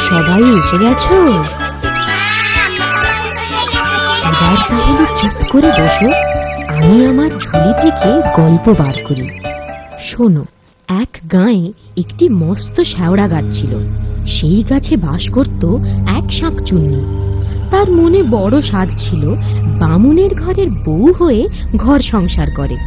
সবাই এসে গেছো? এবার তাহলে চুপ করে বসো, আমি আমার ঝুলি থেকে গল্প বার করি। শোনো, এক গাঁয়ে একটি মস্ত শ্যাওড়া গাছ ছিল। সেই গাছে বাস করত এক শাঁকচুন্নি। তার মনে বড় সাধ ছিল বামুনের ঘরের বউ হয়ে ঘর সংসার করে।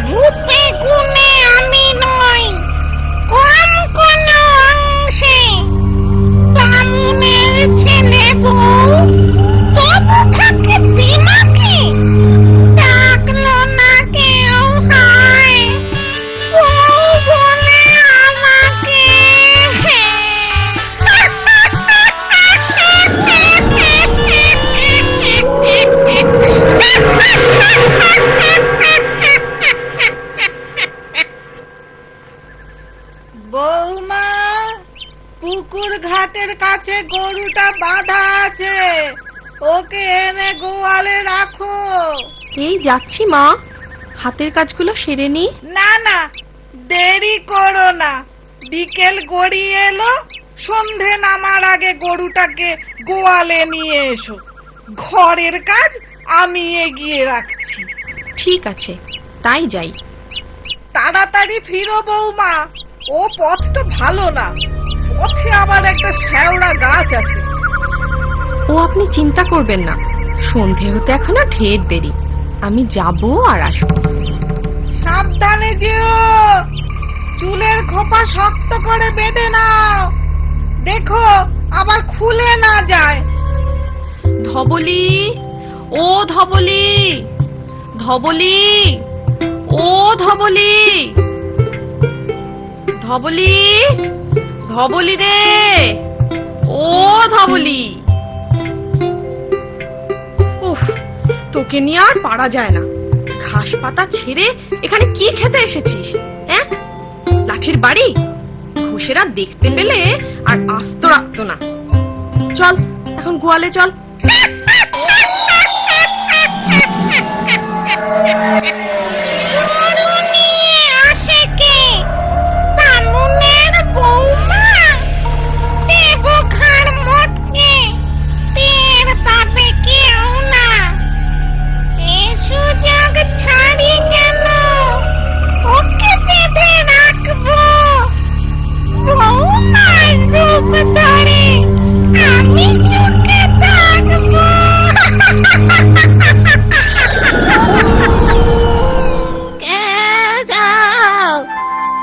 রূপে গুণে আমি নই কম কোন অংশে, বামুনের ছেলে বউ তবু থাকে দিমাকে, ডাকলো না কেউ হায় বউ বলে আমাকে। বৌমা, পুকুর ঘাটের কাছে গরুটা বাঁধা আছে, ওকে এনে গোয়ালে রাখো। এই যাচ্ছি মা, হাতের কাজগুলো সেরে নি। না না, দেরি করো না, বিকেল গড়িয়ে এলো, সন্ধে নামার আগে গরুটাকে গোয়ালে নিয়ে এসো। ঘরের কাজ আমি এগিয়ে রাখছি। ঠিক আছে, তাই যাই। তাড়াতাড়ি ফিরো বৌমা, ও পথটা ভালো না, পথে আবার একটা শ্যাওড়া গাছ আছে। ও আপনি চিন্তা করবেন না, সন্ধে হতে এখনো ঢের দেরি, আমি যাব আর আসবো। সাবধানে যেও, চুলের খোপা শক্ত করে বেঁধে নাও, দেখো আবার খুলে না যায়। ধবলি, ও ধবলি, ধবলি, ও ধবলি, ধবলি, ধবলি রে, ও ধবলি। উফ, তোকে নিয়ে আর পারা যায় না। ঘাস পাতা ছেড়ে এখানে কি খেতে এসেছিস? হ্যাঁ, লাঠির বাড়ি? ঘুষেরা দেখতে পেলে আর আস্ত রাখতো না। চল এখন গোয়ালে চল।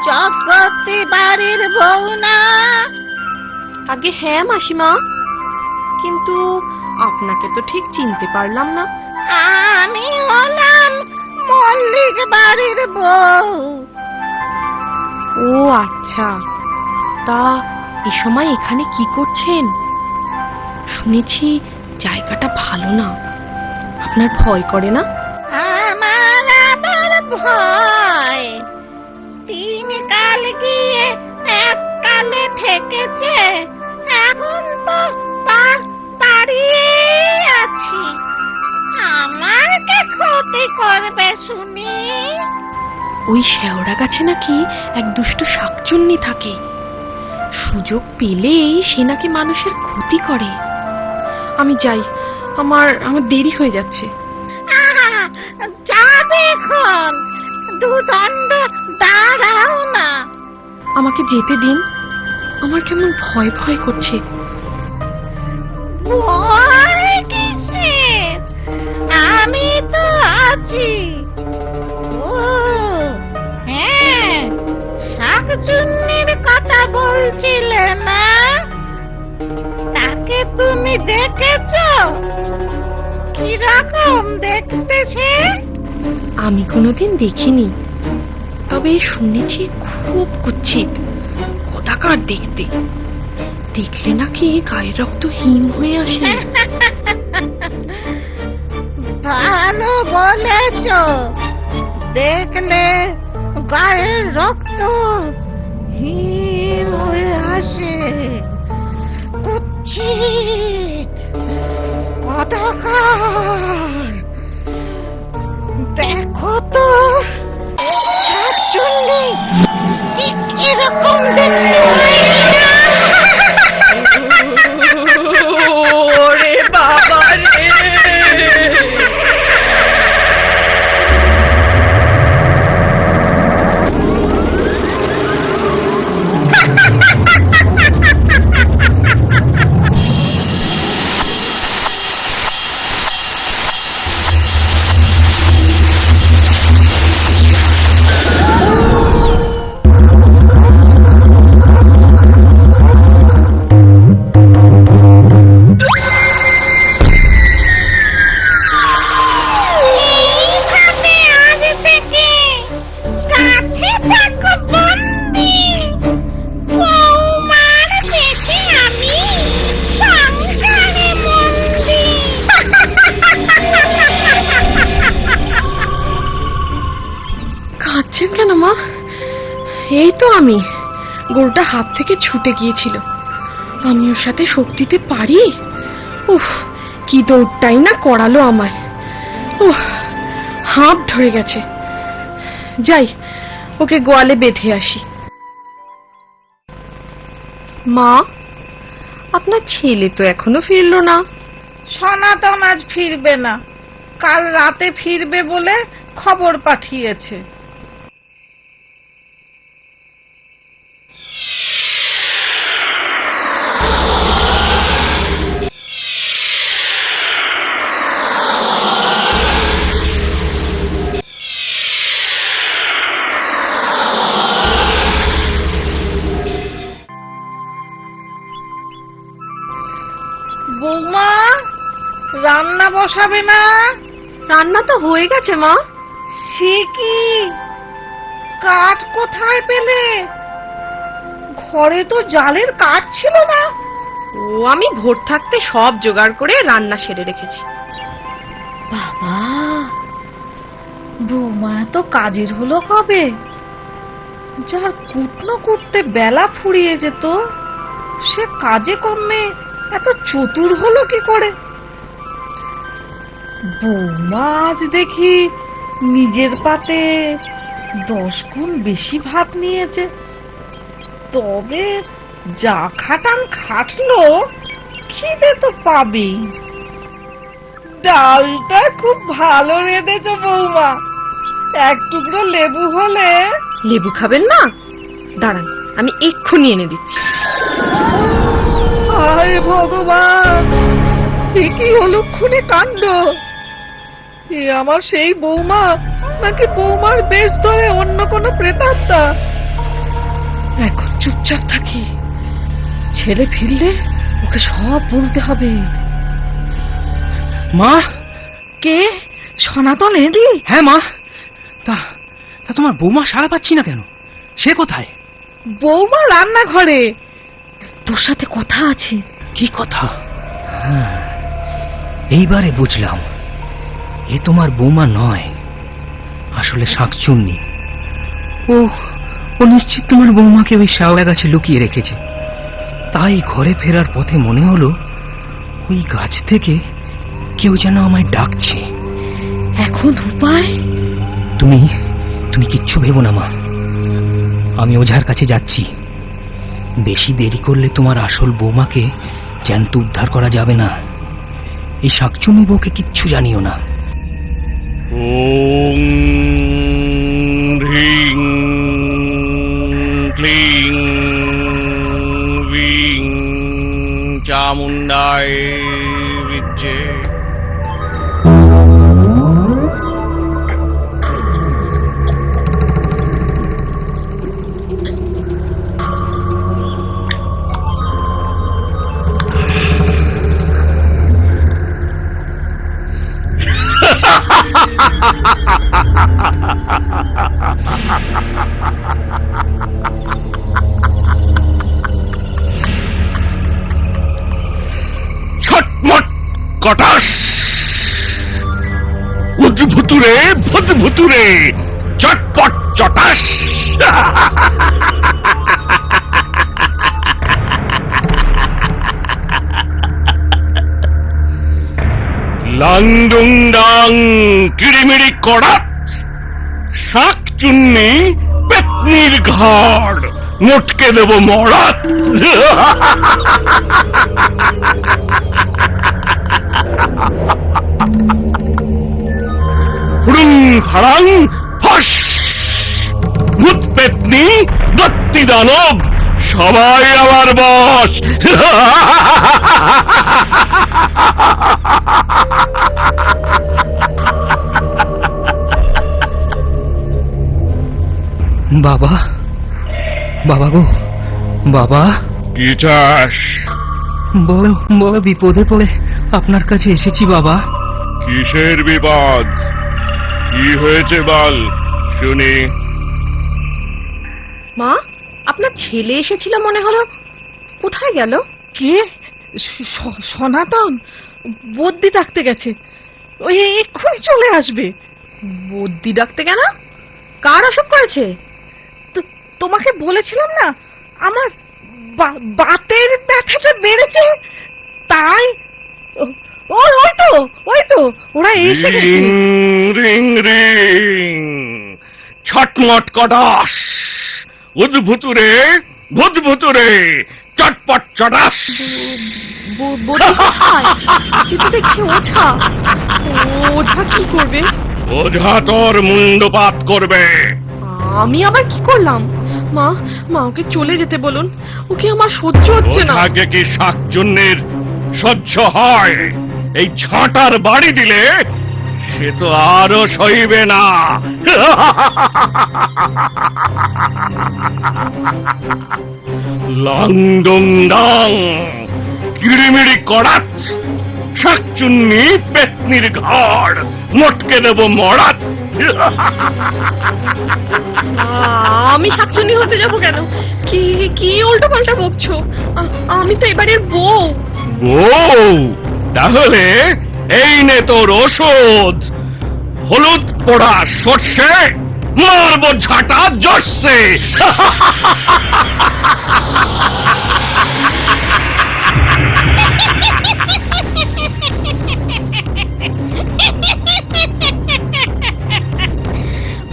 চক্রবর্তী বাড়ির বউ না? আগে হ্যাঁ মাসিমা, কিন্তু আপনাকে তো ঠিক চিনতে পারলাম না। আমি হলাম মল্লিক বাড়ির বউ। ও আচ্ছা, তা এই সময় এখানে কি করছেন? শুনেছি জায়গাটা ভালো না, আপনার ভয় করে না? আমার আবার ভয়? 3 কাল গিয়ে 1 কালে ঠেকেছে, এখন তো দাঁড়িয়ে আছি। আমার কে ক্ষতি করবে শুনি? ওই শেওড়া গাছে নাকি এক দুষ্ট শাকচুন্নি থাকে, সুযোগ পেলেই সে নাকি মানুষের ক্ষতি করে। আমি যাই, আমার দেরি হয়ে যাচ্ছে। আহা, যাবে এখন, দুদণ্ড দাঁড়াও না। আমাকে যেতে দিন, আমার কেমন ভয় ভয় করছে। ভয় কিসের? আমি তো আছি। ও হ্যাঁ, শাকচুন্নির কথা বলছিলে না? তাকে তুমি দেখেছো? কিরকম দেখতে সে? আমি কোনোদিন দেখিনি, তবে শুনেছি খুব কুৎসিত, কদাকার দেখতে। দেখলে নাকি গায়ের রক্ত হিম হয়ে আসে। ভালো বলেছ, দেখলে গায়ের রক্ত হিম হয়ে আসে। কুৎসিত, কদাকার। দেখো তো শাকচুন্নি ঠিক এরকম দেখতে হয় না? ওরে বাবা রে! এইখানে আজ থেকে কাছে থাকো বন্দি। বৌমার পেটে আমি সংসারে বন্দি। কাঁদছেন কেন মা? এই তো আমি, গরুটা হাত থেকে ছুটে গিয়েছিল, আমি ওর সাথে শক্তিতে পারি? উফ, কি দৌড়টাই না করালো আমায়। উফ, হাঁপ ধরে গেছে। যাই, ওকে গোয়ালে বেঁধে আসি। মা, আপনার ছেলে তো এখনো ফিরলো না। সনাতন আজ ফিরবে না, কাল রাতে ফিরবে বলে খবর পাঠিয়েছে। বৌমা, রান্না বসাবে না? রান্না তো হয়ে গেছে মা। সে কি, কাঠ কোথায় পেলে? ঘরে তো জালের কাঠ ছিল না। ও, আমি ভোর থাকতে সব জোগাড় করে রান্না সেরে রেখেছি। বাবা, বৌমা তো কাজের হলো কবে? যার কুটনো করতে বেলা ফুরিয়ে যেত, সে কাজে কর্মে এত চতুর হলো কি করে? বৌমা আজ দেখি নিজের পাতে 10 গুণ বেশি ভাত নিয়েছে। তবে যা খাটান খাটলো, খিদে তো পাবেই। ডালটা খুব ভালো রেঁধেছো বৌমা, এক টুকরো লেবু হলে। লেবু খাবেন না? দাঁড়ান, আমি এক্ষুনি এনে দিচ্ছি। হায় ভগবান, এ কি অলক্ষণে কাণ্ড! এ আমার সেই বৌমা নাকি বৌমার বেশ ধরে অন্য কোনো প্রেতাত্মা? এখন চুপচাপ থাকি, ছেলে ফিরলে ওকে সব বলতে হবে। মা, কে? সনাতন এলি? হ্যাঁ মা। তা তা তোমার বৌমা সাড়া পাচ্ছি না কেন? সে কোথায়? বৌমা রান্নাঘরে, তোর সাথে কথা আছে। কি কথা? হ্যাঁ, এইবারে বুঝলাম, এ তোমার বৌমা নয়, আসলে শাকচুন্নি। ও ও নিশ্চিত তোমার বৌমাকে ওই শেওড়া গাছে লুকিয়ে রেখেছে। তাই ঘরে ফেরার পথে মনে হলো ওই গাছ থেকে কেউ যেন আমায় ডাকছে। এখন উপায়? তুমি তুমি কিচ্ছু ভেবো না মা, আমি ওঝার কাছে যাচ্ছি। বেশি দেরি করলে তোমার আসল বৌমাকে জ্যান্ত উদ্ধার করা যাবে না। এই শাকচুন্নি বউকে কিচ্ছু জানিও না। ওম হ্রিং ক্লিং বিং চামুণ্ডায় বিদ্যে। ছটমট কটাস, উদ্ভুতুরে ভুতভুতুরে, চটপট চটাস। লাং ডুং ডাং কিড়িমিড়ি কড়াত, শাক চুন্নি পেতনির ঘাড়, মোটকে দেব মরাত। হুড়ুং ফাড়াং ফস, ভূত পেতনি দত্তি দানব সবাই আমার বশ। বাবা, বাবা গো, বাবা। কি চাস? বলো বলো, বিপদে পড়ে আপনার কাছে এসেছি বাবা। কিসের বিপদ? কি হয়েছে বল শুনি। মা, আপনার ছেলে এসেছিল মনে হলো, কোথায় গেল? কে? সনাতন বদ্যি ডাকতে গেছে, ওই এক্ষুনি চলে আসবে। বদ্যি ডাকতে কেন? কার অসুখ করেছে? তোমাকে বলেছিলাম না আমার বাতের ব্যথাটা বেড়েছে, তাই ওই তো ওরা এসে গেছে। রিং রিং রিং ছটমট কটাস, উদ্ভুতুরে ভুতভুতুরে, চটপট চটাস। বদ্যি কোথায়? কিন্তু দেখছি ওঝা। ওঝা কি করবে? ওঝা তোর মুন্ডপাত করবে। আমি আবার কি করলাম? মা, মা ওকে চলে যেতে বলুন, ওকে আমার সহ্য হচ্ছে না। ওঝাকে কি শাকচুন্নির সহ্য হয়? এই ছাঁটার বাড়ি দিলে সে তো আরো সইবে না। লাং ডুং ডাং কিড়িমিড়ি কড়াত, শাকচুন্নি পেতনির ঘাড়, মোটকে দেব মরাত। আমি শাকচুন্নি হতে যাব কেন? কি কি উল্টো পাল্টা বকছো? আমি তো এবারের বউ। বউ? তাহলে এই নে তোর ওষুধ। হলুদ পোড়া সর্ষে, মারবো ঝাঁটা জর্ষে।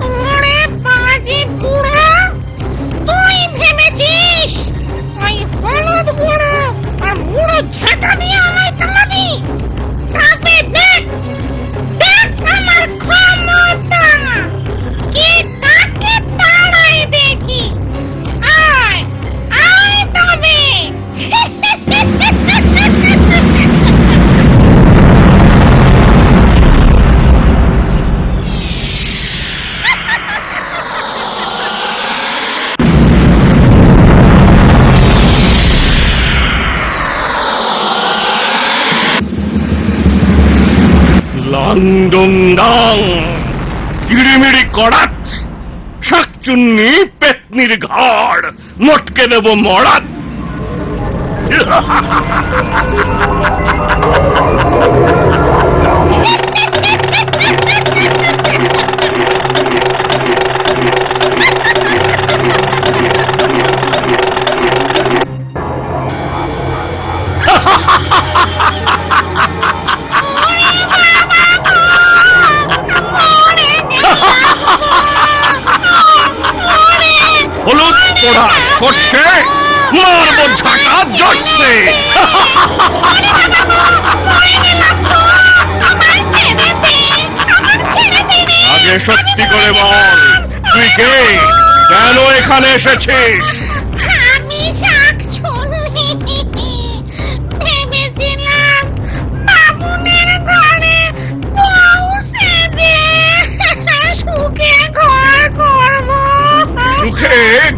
ওরে পাজি বুড়া, তুই ভেবেছিস ওই হলুদ বুড়ো আর বুড়ো ঝাঁটা দিয়ে আমায় তাড়াবি? তবে দেখ দেখ আমার ক্ষমতা, কে কাকে তাড়াই দেখি। আয় আয় তবে। লাং ডুং ডাং কিড়িমিড়ি কড়াত, শাকচুন্নি পেতনির ঘাড়, মোটকে দেব মরাত। হলুদ পোড়া সর্ষে মারবো ঝাঁটা জর্ষে। আগে সত্যি করে বল, তুই কে, কেন এখানে এসেছিস? আমি শাকচুন্নি। ভেবেছিলাম বামুনের ঘরে বউ সেজে সুখে ঘর করব। সুখে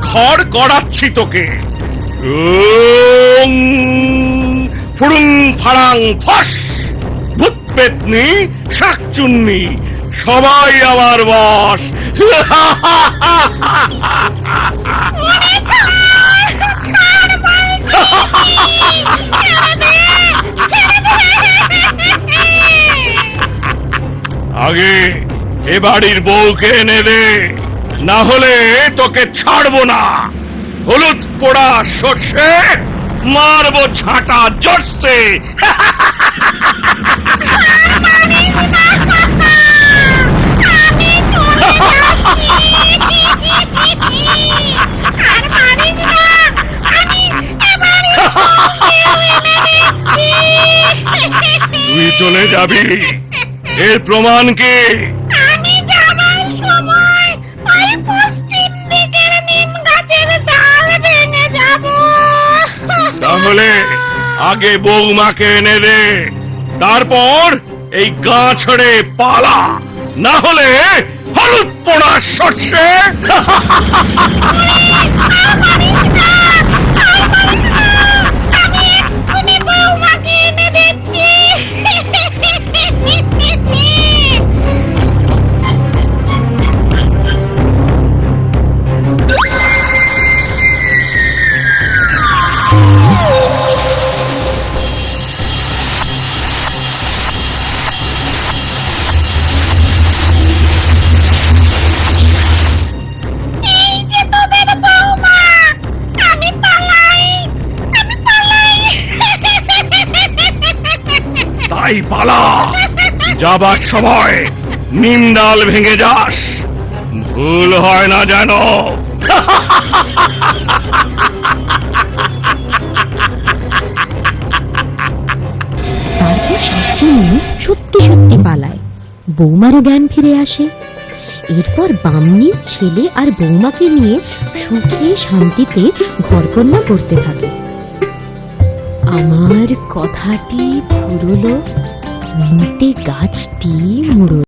ঘর গড়াচ্ছি তোকে। ওং ফুড়ুং ফাড়াং ফস, ভূত পেতনি শাকচুন্নি সবাই আমার বস। আগে এ বাড়ির বউকে এনে দে, না হলে তোকে ছাড়বো না। হলুদ পোড়া সর্ষে মারবো ঝাঁটা জর্ষে। তুই চলে যাবি, এর প্রমাণ কি? আমি যাবার সময় ওই পশ্চিম দিকের নিম গাছের ডাল ভেঙে যাব। তাহলে আগে বৌমাকে এনে দে, তারপর এই গা ছেড়ে পালা, না হলে হলুদ পোড়া সর্ষে। আমি এক্ষুনি বৌমাকে এনে দিচ্ছি। এই যে তোদের বৌমা, আমি পালাই, আমি পালাই। তাই পালা, যাবার সময় নিম ডাল ভেঙে যাস, ভুল হয় না যেন। তারপর শাকচুন্নি সত্যি সত্যি পালায়, বৌমারও জ্ঞান ফিরে আসে। এরপর বামনির ছেলে আর বৌমাকে নিয়ে সুখে শান্তিতে ঘরকন্যা করতে থাকে। আমার কথাটি ফুরলো, নিমতে গাছটি মুড়ো।